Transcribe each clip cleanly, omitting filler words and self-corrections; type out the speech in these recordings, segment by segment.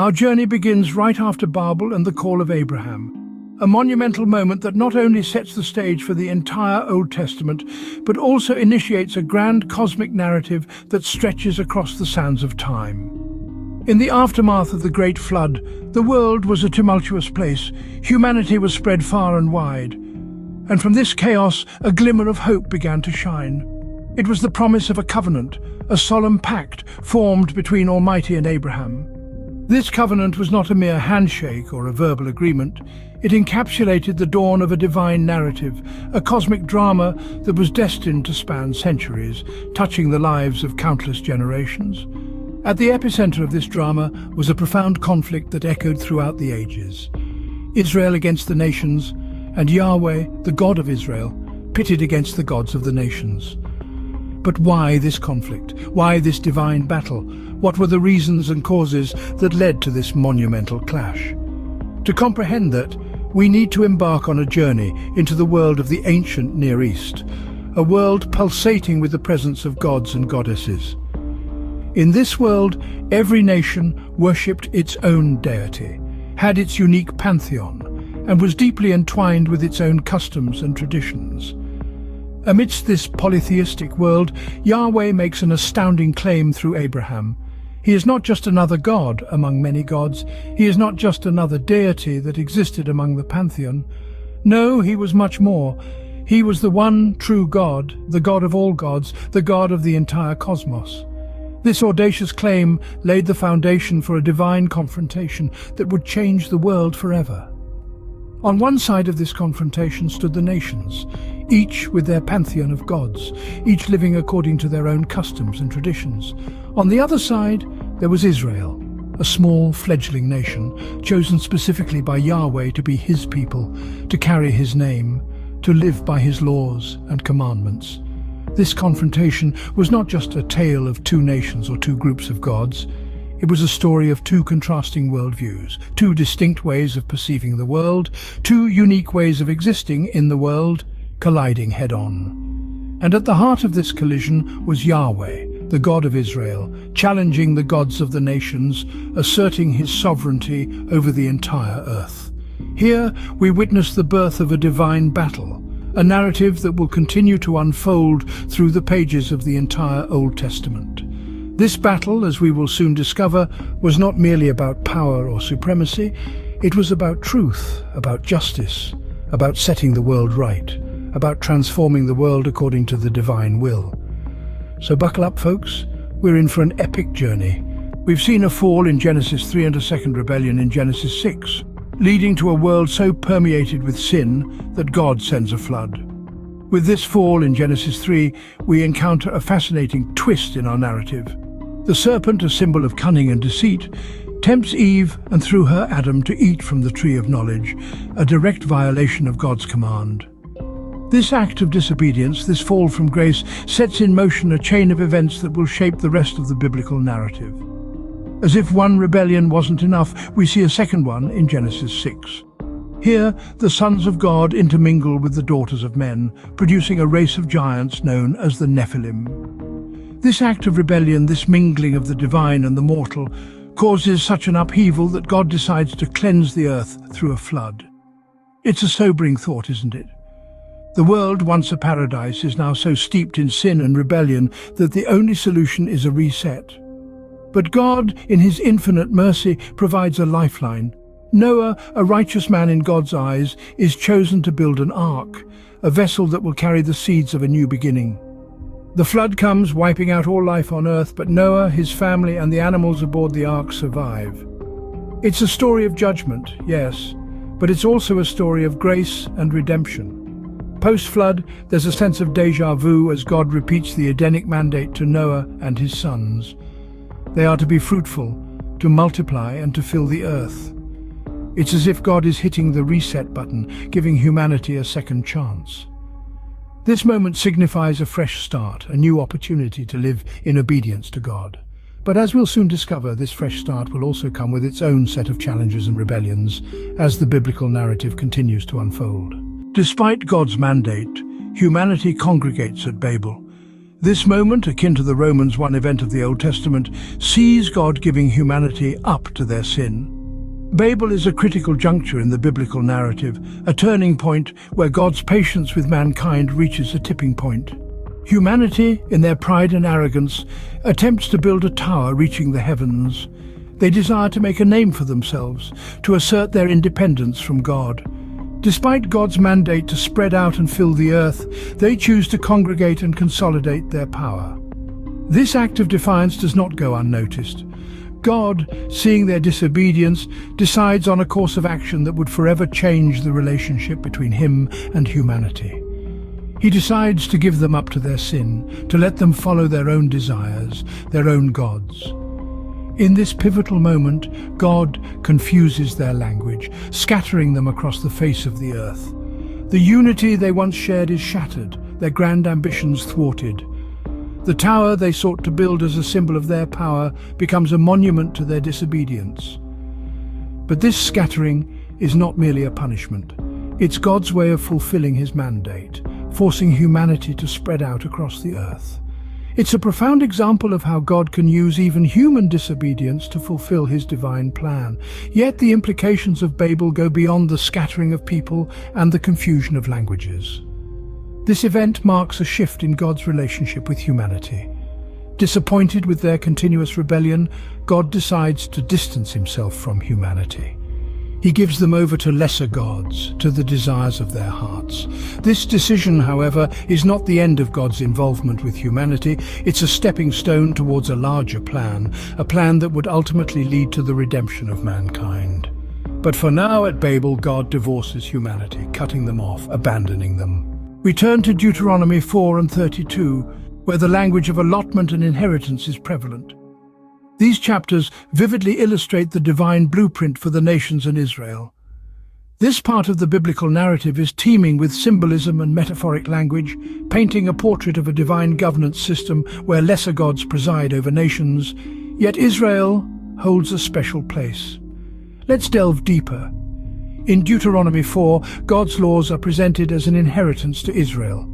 Our journey begins right after Babel and the call of Abraham, a monumental moment that not only sets the stage for the entire Old Testament, but also initiates a grand cosmic narrative that stretches across the sands of time. In the aftermath of the Great Flood, the world was a tumultuous place. Humanity was spread far and wide. And from this chaos, a glimmer of hope began to shine. It was the promise of a covenant, a solemn pact formed between Almighty and Abraham. This covenant was not a mere handshake or a verbal agreement. It encapsulated the dawn of a divine narrative, a cosmic drama that was destined to span centuries, touching the lives of countless generations. At the epicenter of this drama was a profound conflict that echoed throughout the ages. Israel against the nations, and Yahweh, the God of Israel, pitted against the gods of the nations. But why this conflict? Why this divine battle? What were the reasons and causes that led to this monumental clash? To comprehend that, we need to embark on a journey into the world of the ancient Near East, a world pulsating with the presence of gods and goddesses. In this world, every nation worshipped its own deity, had its unique pantheon, and was deeply entwined with its own customs and traditions. Amidst this polytheistic world, Yahweh makes an astounding claim through Abraham. He is not just another god among many gods. He is not just another deity that existed among the pantheon. No, he was much more. He was the one true God, the God of all gods, the God of the entire cosmos. This audacious claim laid the foundation for a divine confrontation that would change the world forever. On one side of this confrontation stood the nations, each with their pantheon of gods, each living according to their own customs and traditions. On the other side, there was Israel, a small fledgling nation, chosen specifically by Yahweh to be his people, to carry his name, to live by his laws and commandments. This confrontation was not just a tale of two nations or two groups of gods. It was a story of two contrasting worldviews, two distinct ways of perceiving the world, two unique ways of existing in the world, colliding head-on. And at the heart of this collision was Yahweh, the God of Israel, challenging the gods of the nations, asserting his sovereignty over the entire earth. Here we witness the birth of a divine battle, a narrative that will continue to unfold through the pages of the entire Old Testament. This battle, as we will soon discover, was not merely about power or supremacy. It was about truth, about justice, about setting the world right, about transforming the world according to the divine will. So buckle up, folks. We're in for an epic journey. We've seen a fall in Genesis 3 and a second rebellion in Genesis 6, leading to a world so permeated with sin that God sends a flood. With this fall in Genesis 3, we encounter a fascinating twist in our narrative. The serpent, a symbol of cunning and deceit, tempts Eve and through her Adam to eat from the tree of knowledge, a direct violation of God's command. This act of disobedience, this fall from grace, sets in motion a chain of events that will shape the rest of the biblical narrative. As if one rebellion wasn't enough, we see a second one in Genesis 6. Here, the sons of God intermingle with the daughters of men, producing a race of giants known as the Nephilim. This act of rebellion, this mingling of the divine and the mortal, causes such an upheaval that God decides to cleanse the earth through a flood. It's a sobering thought, isn't it? The world, once a paradise, is now so steeped in sin and rebellion that the only solution is a reset. But God, in his infinite mercy, provides a lifeline. Noah, a righteous man in God's eyes, is chosen to build an ark, a vessel that will carry the seeds of a new beginning. The flood comes, wiping out all life on earth, but Noah, his family, and the animals aboard the ark survive. It's a story of judgment, yes, but it's also a story of grace and redemption. Post-flood, there's a sense of déjà vu as God repeats the Edenic mandate to Noah and his sons. They are to be fruitful, to multiply, and to fill the earth. It's as if God is hitting the reset button, giving humanity a second chance. This moment signifies a fresh start, a new opportunity to live in obedience to God. But as we'll soon discover, this fresh start will also come with its own set of challenges and rebellions as the biblical narrative continues to unfold. Despite God's mandate, humanity congregates at Babel, This moment, akin to the Romans 1 event of the Old Testament, sees God giving humanity up to their sin. Babel is a critical juncture in the biblical narrative, a turning point where God's patience with mankind reaches a tipping point. Humanity, in their pride and arrogance, attempts to build a tower reaching the heavens. They desire to make a name for themselves, to assert their independence from God. Despite God's mandate to spread out and fill the earth, they choose to congregate and consolidate their power. This act of defiance does not go unnoticed. God, seeing their disobedience, decides on a course of action that would forever change the relationship between him and humanity. He decides to give them up to their sin, to let them follow their own desires, their own gods. In this pivotal moment, God confuses their language, scattering them across the face of the earth. The unity they once shared is shattered, their grand ambitions thwarted. The tower they sought to build as a symbol of their power becomes a monument to their disobedience. But this scattering is not merely a punishment. It's God's way of fulfilling his mandate, forcing humanity to spread out across the earth. It's a profound example of how God can use even human disobedience to fulfill his divine plan. Yet the implications of Babel go beyond the scattering of people and the confusion of languages. This event marks a shift in God's relationship with humanity. Disappointed with their continuous rebellion, God decides to distance himself from humanity. He gives them over to lesser gods, to the desires of their hearts. This decision, however, is not the end of God's involvement with humanity. It's a stepping stone towards a larger plan, a plan that would ultimately lead to the redemption of mankind. But for now, at Babel, God divorces humanity, cutting them off, abandoning them. We turn to Deuteronomy 4 and 32, where the language of allotment and inheritance is prevalent. These chapters vividly illustrate the divine blueprint for the nations and Israel. This part of the biblical narrative is teeming with symbolism and metaphoric language, painting a portrait of a divine governance system where lesser gods preside over nations, yet Israel holds a special place. Let's delve deeper. In Deuteronomy 4, God's laws are presented as an inheritance to Israel.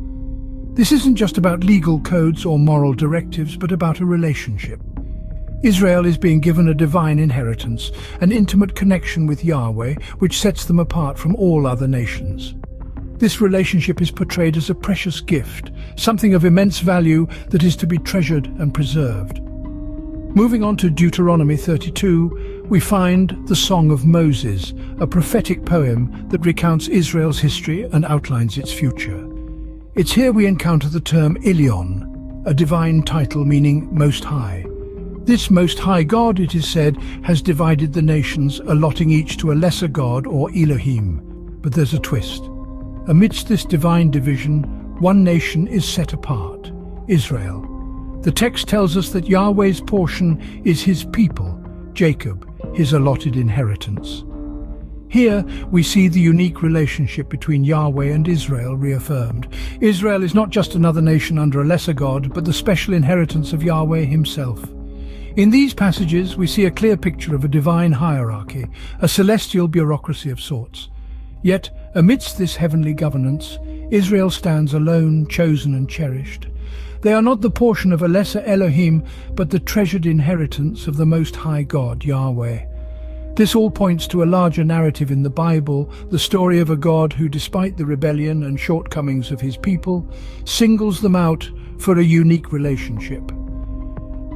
This isn't just about legal codes or moral directives, but about a relationship. Israel is being given a divine inheritance, an intimate connection with Yahweh, which sets them apart from all other nations. This relationship is portrayed as a precious gift, something of immense value that is to be treasured and preserved. Moving on to Deuteronomy 32, we find the Song of Moses, a prophetic poem that recounts Israel's history and outlines its future. It's here we encounter the term Elyon, a divine title meaning Most High. This Most High God, it is said, has divided the nations, allotting each to a lesser god or Elohim. But there's a twist. Amidst this divine division, one nation is set apart, Israel. The text tells us that Yahweh's portion is his people, Jacob, his allotted inheritance. Here we see the unique relationship between Yahweh and Israel reaffirmed. Israel is not just another nation under a lesser god, but the special inheritance of Yahweh himself. In these passages we see a clear picture of a divine hierarchy, a celestial bureaucracy of sorts. Yet, amidst this heavenly governance, Israel stands alone, chosen and cherished. They are not the portion of a lesser Elohim, but the treasured inheritance of the Most High God, Yahweh. This all points to a larger narrative in the Bible, the story of a God who, despite the rebellion and shortcomings of his people, singles them out for a unique relationship.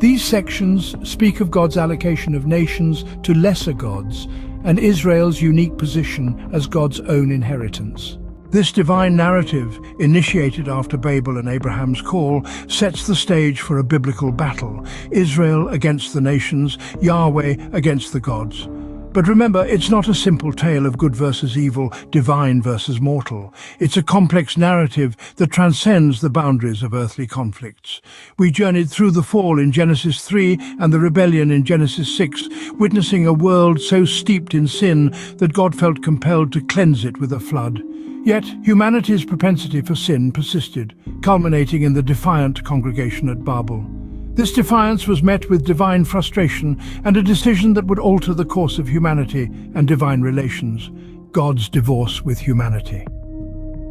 These sections speak of God's allocation of nations to lesser gods and Israel's unique position as God's own inheritance. This divine narrative, initiated after Babel and Abraham's call, sets the stage for a biblical battle, Israel against the nations, Yahweh against the gods. But remember, it's not a simple tale of good versus evil, divine versus mortal. It's a complex narrative that transcends the boundaries of earthly conflicts. We journeyed through the fall in Genesis 3 and the rebellion in Genesis 6, witnessing a world so steeped in sin that God felt compelled to cleanse it with a flood. Yet humanity's propensity for sin persisted, culminating in the defiant congregation at Babel. This defiance was met with divine frustration and a decision that would alter the course of humanity and divine relations, God's divorce with humanity.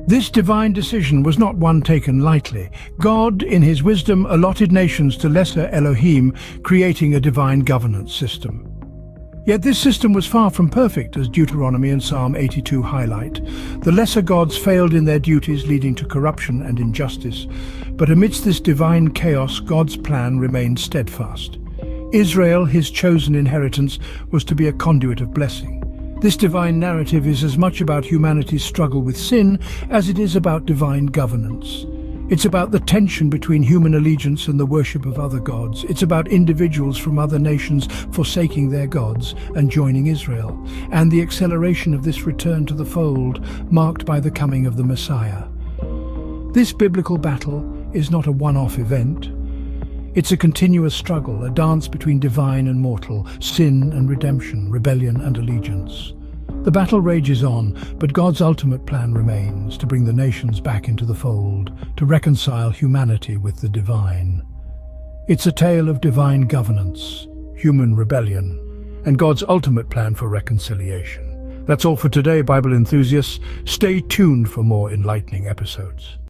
This divine decision was not one taken lightly. God, in his wisdom, allotted nations to lesser Elohim, creating a divine governance system. Yet this system was far from perfect, as Deuteronomy and Psalm 82 highlight. The lesser gods failed in their duties, leading to corruption and injustice. But amidst this divine chaos, God's plan remained steadfast. Israel, his chosen inheritance, was to be a conduit of blessing. This divine narrative is as much about humanity's struggle with sin as it is about divine governance. It's about the tension between human allegiance and the worship of other gods. It's about individuals from other nations forsaking their gods and joining Israel, and the acceleration of this return to the fold, marked by the coming of the Messiah. This biblical battle is not a one-off event. It's a continuous struggle, a dance between divine and mortal, sin and redemption, rebellion and allegiance. The battle rages on, but God's ultimate plan remains, to bring the nations back into the fold, to reconcile humanity with the divine. It's a tale of divine governance, human rebellion, and God's ultimate plan for reconciliation. That's all for today, Bible enthusiasts. Stay tuned for more enlightening episodes.